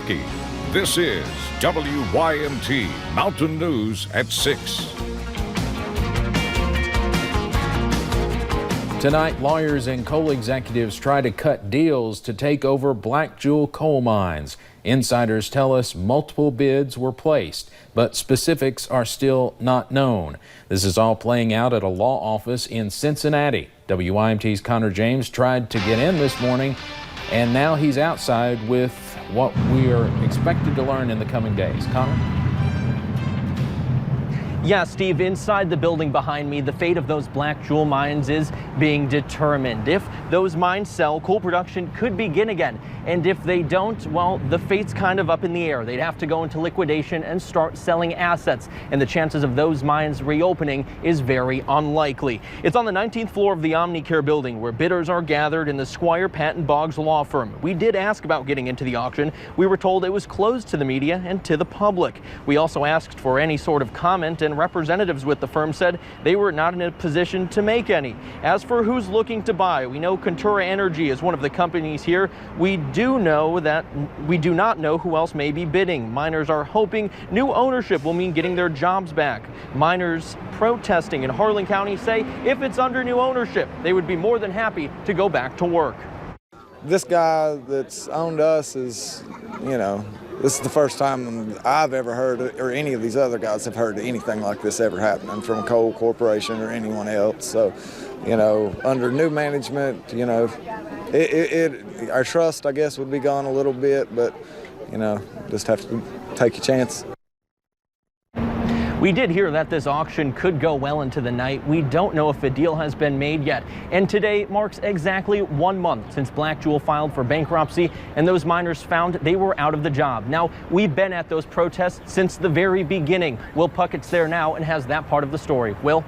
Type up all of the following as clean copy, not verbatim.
Kentucky. This is WYMT Mountain News at 6. Tonight, lawyers and coal executives try to cut deals to take over Black Jewel coal mines. Insiders tell us multiple bids were placed, but specifics are still not known. This is all playing out at a law office in Cincinnati. WYMT's Connor James tried to get in this morning, and now he's outside with what we are expected to learn in the coming days. Connor? Yeah, Steve, inside the building behind me, the fate of those Black Jewel mines is being determined. If those mines sell, coal production could begin again. And if they don't, well, the fate's kind of up in the air. They'd have to go into liquidation and start selling assets. And the chances of those mines reopening is very unlikely. It's on the 19th floor of the Omnicare building where bidders are gathered in the Squire Patton Boggs law firm. We did ask about getting into the auction. We were told it was closed to the media and to the public. We also asked for any sort of comment, and representatives with the firm said they were not in a position to make any. As for who's looking to buy, we know Contura Energy is one of the companies here. We do not know who else may be bidding. Miners are hoping new ownership will mean getting their jobs back. Miners protesting in Harlan County say if it's under new ownership, they would be more than happy to go back to work. This guy that's owned us is, this is the first time I've ever heard, or any of these other guys have heard anything like this ever happening from a coal corporation or anyone else. So, under new management, our trust, I guess, would be gone a little bit, but, just have to take your chance. We did hear that this auction could go well into the night. We don't know if a deal has been made yet. And today marks exactly 1 month since Black Jewel filed for bankruptcy and those miners found they were out of the job. Now, we've been at those protests since the very beginning. Will Puckett's there now and has that part of the story. Will?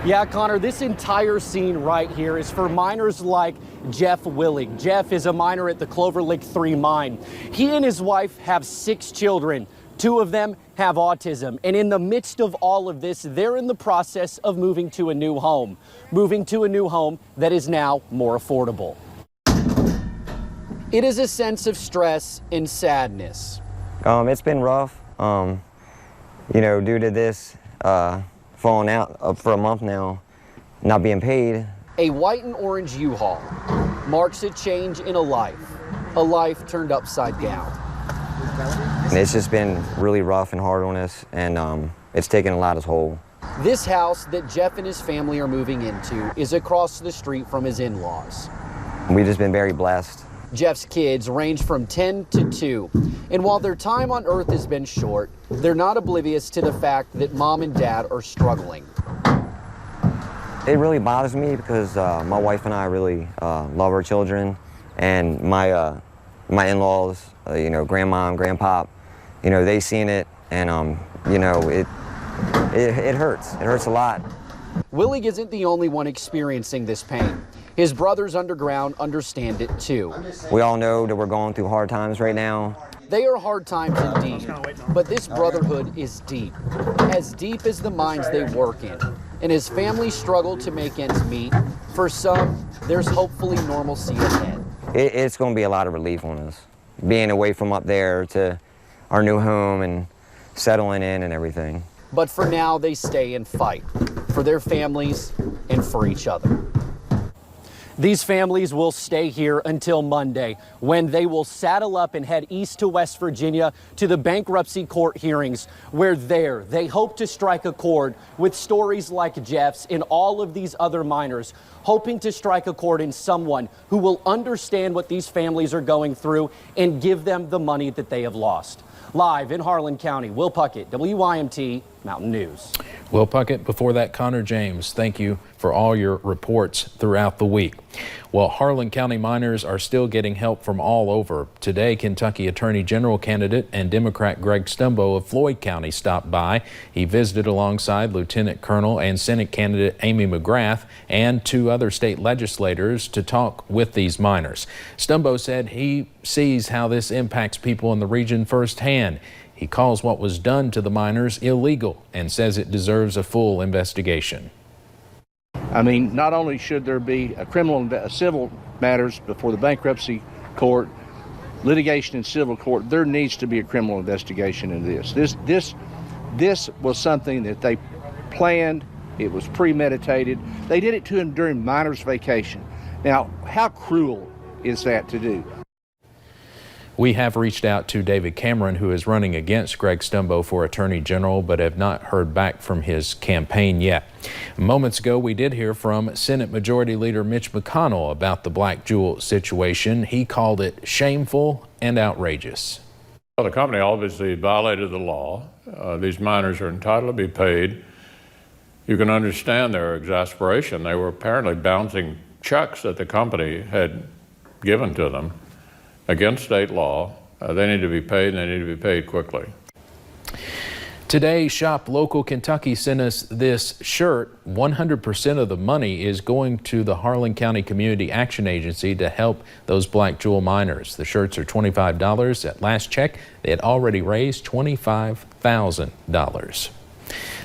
Yeah, Connor, this entire scene right here is for miners like Jeff Willig. Jeff is a miner at the Clover Lake 3 mine. He and his wife have 6 children. 2 of them have autism. And in the midst of all of this, they're in the process of moving to a new home that is now more affordable. It is a sense of stress and sadness. It's been rough, due to this falling out for a month now, not being paid. A white and orange U-Haul marks a change in a life turned upside down. And it's just been really rough and hard on us, and it's taken a lot of toll. This house that Jeff and his family are moving into is across the street from his in-laws. We've just been very blessed. Jeff's kids range from 10 to 2, and while their time on Earth has been short, they're not oblivious to the fact that Mom and Dad are struggling. It really bothers me because my wife and I really love our children, and my in-laws, grandma and grandpop, they seen it, and it hurts. It hurts a lot. Willig isn't the only one experiencing this pain. His brothers underground understand it too. We all know that we're going through hard times right now. They are hard times indeed, but this brotherhood is deep as the mines they work in. And as families struggle to make ends meet, for some, there's hopefully normalcy ahead. It's going to be a lot of relief on us, being away from up there to our new home and settling in and everything. But for now, they stay and fight for their families and for each other. These families will stay here until Monday, when they will saddle up and head east to West Virginia to the bankruptcy court hearings, where they hope to strike a chord with stories like Jeff's and all of these other miners, hoping to strike a chord in someone who will understand what these families are going through and give them the money that they have lost. Live in Harlan County, Will Puckett, WYMT Mountain News. Will Puckett, before that, Connor James. Thank you for all your reports throughout the week. Well, Harlan County miners are still getting help from all over. Today, Kentucky Attorney General candidate and Democrat Greg Stumbo of Floyd County stopped by. He visited alongside Lieutenant Colonel and Senate candidate Amy McGrath and 2 other state legislators to talk with these miners. Stumbo said he sees how this impacts people in the region firsthand. He calls what was done to the miners illegal and says it deserves a full investigation. I mean, not only should there be a civil matters before the bankruptcy court, litigation in civil court, there needs to be a criminal investigation in this. This was something that they planned. It was premeditated. They did it to him during Miner's vacation. Now, how cruel is that to do? We have reached out to David Cameron, who is running against Greg Stumbo for Attorney General, but have not heard back from his campaign yet. Moments ago, we did hear from Senate Majority Leader Mitch McConnell about the Black Jewel situation. He called it shameful and outrageous. Well, the company obviously violated the law. These miners are entitled to be paid. You can understand their exasperation. They were apparently bouncing checks that the company had given to them against state law. They need to be paid, and they need to be paid quickly. Today, Shop Local Kentucky sent us this shirt. 100% of the money is going to the Harlan County Community Action Agency to help those Black Jewel miners. The shirts are $25. At last check, they had already raised $25,000.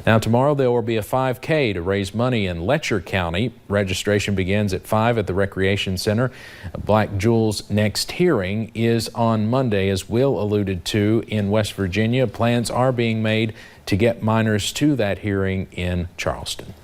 Now, tomorrow there will be a 5K to raise money in Letcher County. Registration begins at 5 at the Recreation Center. Black Jewel's next hearing is on Monday, as Will alluded to, in West Virginia. Plans are being made to get miners to that hearing in Charleston.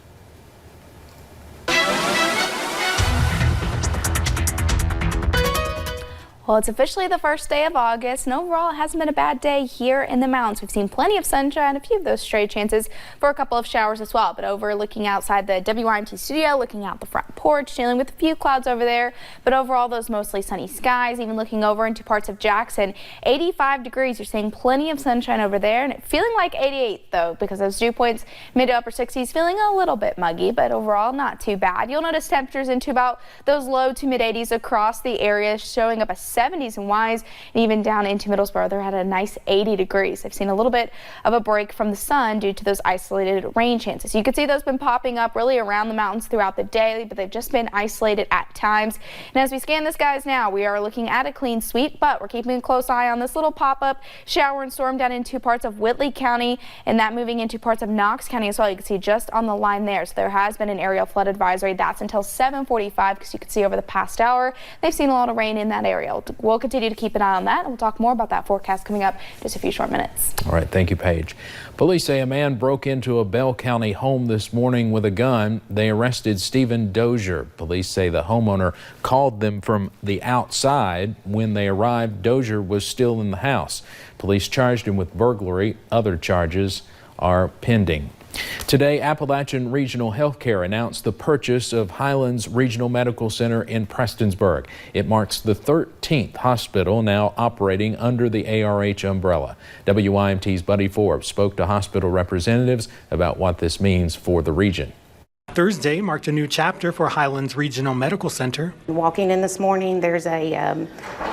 Well, it's officially the first day of August, and overall it hasn't been a bad day here in the mountains. We've seen plenty of sunshine, a few of those stray chances for a couple of showers as well. But over looking outside the WYMT studio, looking out the front porch, dealing with a few clouds over there. But overall, those mostly sunny skies. Even looking over into parts of Jackson, 85 degrees. You're seeing plenty of sunshine over there, and feeling like 88 though, because those dew points mid to upper 60s, feeling a little bit muggy, but overall not too bad. You'll notice temperatures into about those low to mid 80s across the area, showing up a 70s in Wise, and even down into Middlesboro, they're at a nice 80 degrees. I've seen a little bit of a break from the sun due to those isolated rain chances. You can see those been popping up really around the mountains throughout the day, but they've just been isolated at times. And as we scan the skies now, we are looking at a clean sweep, but we're keeping a close eye on this little pop-up shower and storm down into parts of Whitley County, and that moving into parts of Knox County as well. You can see just on the line there. So there has been an aerial flood advisory. That's until 7:45, because you can see over the past hour, they've seen a lot of rain in that area. We'll continue to keep an eye on that, and we'll talk more about that forecast coming up in just a few short minutes. All right, thank you, Paige. Police say a man broke into a Bell County home this morning with a gun. They arrested Stephen Dozier. Police say the homeowner called them from the outside. When they arrived, Dozier was still in the house. Police charged him with burglary. Other charges are pending. Today, Appalachian Regional Healthcare announced the purchase of Highlands Regional Medical Center in Prestonsburg. It marks the 13th hospital now operating under the ARH umbrella. WYMT's Buddy Forbes spoke to hospital representatives about what this means for the region. Thursday marked a new chapter for Highlands Regional Medical Center. Walking in this morning, there's a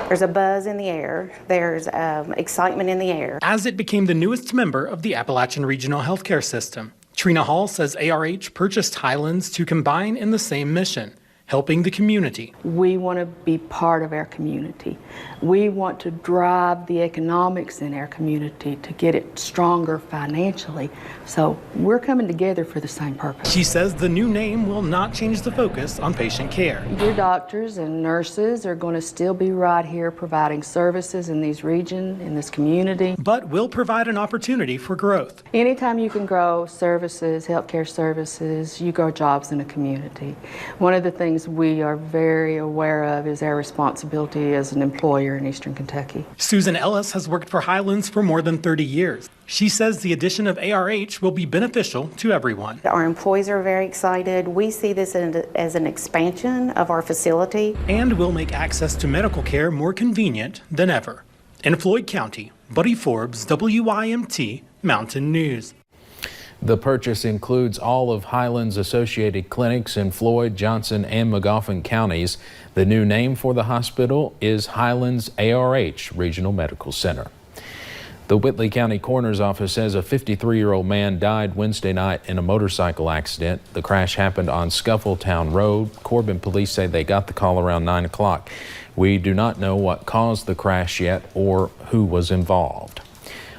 buzz in the air. There's excitement in the air. As it became the newest member of the Appalachian Regional Healthcare System, Trina Hall says ARH purchased Highlands to combine in the same mission, helping the community. We want to be part of our community. We want to drive the economics in our community to get it stronger financially. So we're coming together for the same purpose. She says the new name will not change the focus on patient care. Your doctors and nurses are going to still be right here providing services in these regions, in this community. But will provide an opportunity for growth. Anytime you can grow services, healthcare services, you grow jobs in a community. One of the things we are very aware of is our responsibility as an employer in Eastern Kentucky. Susan Ellis has worked for Highlands for more than 30 years. She says the addition of ARH will be beneficial to everyone. Our employees are very excited. We see this as an expansion of our facility. And will make access to medical care more convenient than ever. In Floyd County, Buddy Forbes, WYMT Mountain News. The purchase includes all of Highlands associated clinics in Floyd, Johnson, and Magoffin counties. The new name for the hospital is Highlands ARH Regional Medical Center. The Whitley County Coroner's Office says a 53-year-old man died Wednesday night in a motorcycle accident. The crash happened on Scuffletown Road. Corbin police say they got the call around 9 o'clock. We do not know what caused the crash yet or who was involved.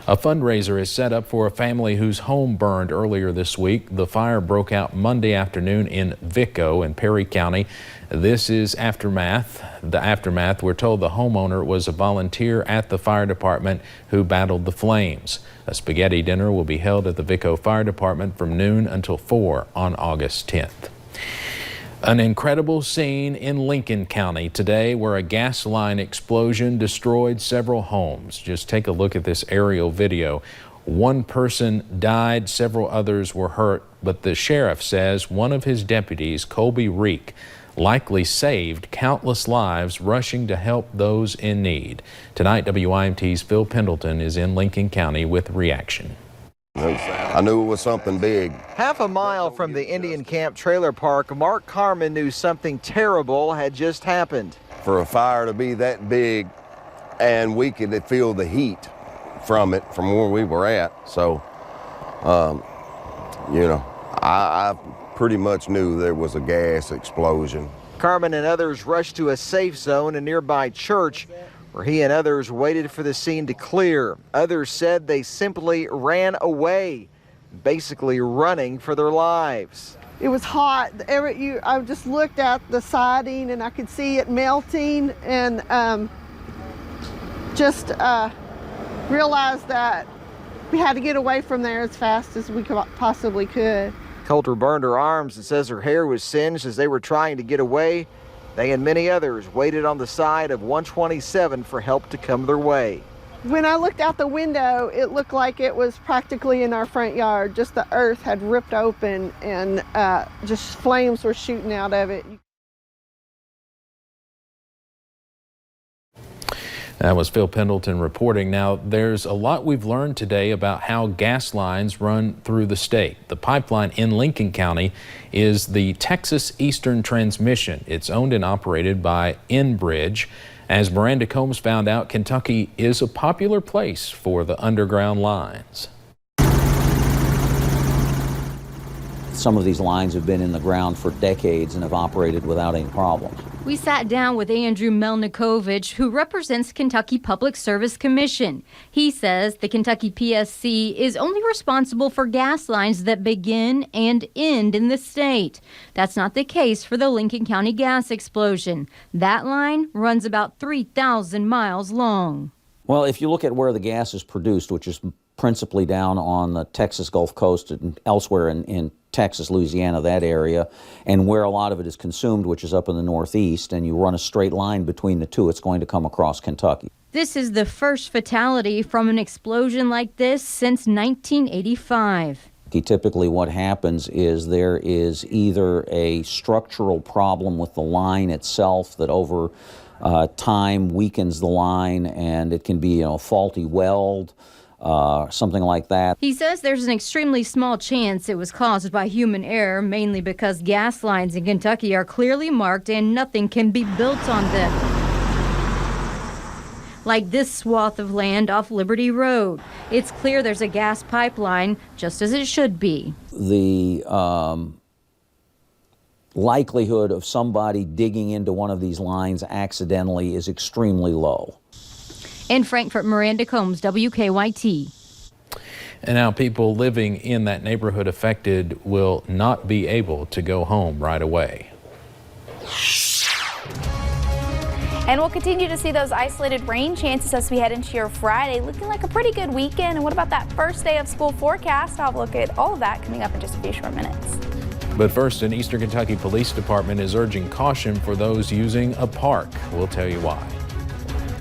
A fundraiser is set up for a family whose home burned earlier this week. The fire broke out Monday afternoon in Vico in Perry County. This is the aftermath. We're told the homeowner was a volunteer at the fire department who battled the flames. A spaghetti dinner will be held at the Vico Fire Department from noon until 4 on August 10th. An incredible scene in Lincoln County today where a gas line explosion destroyed several homes. Just take a look at this aerial video. One person died, several others were hurt, but the sheriff says one of his deputies, Colby Reek, likely saved countless lives rushing to help those in need. Tonight, WYMT's Phil Pendleton is in Lincoln County with reaction. I knew it was something big. Half a mile from the Indian Camp Trailer Park, Mark Carmen knew something terrible had just happened. For a fire to be that big, and we could feel the heat from it, from where we were at. So, I pretty much knew there was a gas explosion. Carmen and others rushed to a safe zone, a nearby church, where he and others waited for the scene to clear. Others said they simply ran away, basically running for their lives. It was hot. I just looked at the siding and I could see it melting, and realized that we had to get away from there as fast as we possibly could. Coulter burned her arms and says her hair was singed as they were trying to get away. They and many others waited on the side of 127 for help to come their way. When I looked out the window, it looked like it was practically in our front yard. Just the earth had ripped open and just flames were shooting out of it. That was Phil Pendleton reporting. Now, there's a lot we've learned today about how gas lines run through the state. The pipeline in Lincoln County is the Texas Eastern Transmission. It's owned and operated by Enbridge. As Miranda Combs found out, Kentucky is a popular place for the underground lines. Some of these lines have been in the ground for decades and have operated without any problems. We sat down with Andrew Melnikovich, who represents Kentucky Public Service Commission. He says the Kentucky PSC is only responsible for gas lines that begin and end in the state. That's not the case for the Lincoln County gas explosion. That line runs about 3,000 miles long. Well, if you look at where the gas is produced, which is principally down on the Texas Gulf Coast and elsewhere in Texas, Louisiana, that area, and where a lot of it is consumed, which is up in the Northeast, and you run a straight line between the two, it's going to come across Kentucky. This is the first fatality from an explosion like this since 1985. Typically what happens is there is either a structural problem with the line itself that over time weakens the line, and it can be a faulty weld, something like that. He says there's an extremely small chance it was caused by human error, mainly because gas lines in Kentucky are clearly marked and nothing can be built on them. Like this swath of land off Liberty Road. It's clear there's a gas pipeline, just as it should be. The likelihood of somebody digging into one of these lines accidentally is extremely low. In Frankfort, Miranda Combs, WKYT. And now people living in that neighborhood affected will not be able to go home right away. And we'll continue to see those isolated rain chances as we head into your Friday. Looking like a pretty good weekend. And what about that first day of school forecast? I'll have a look at all of that coming up in just a few short minutes. But first, an Eastern Kentucky Police Department is urging caution for those using a park. We'll tell you why.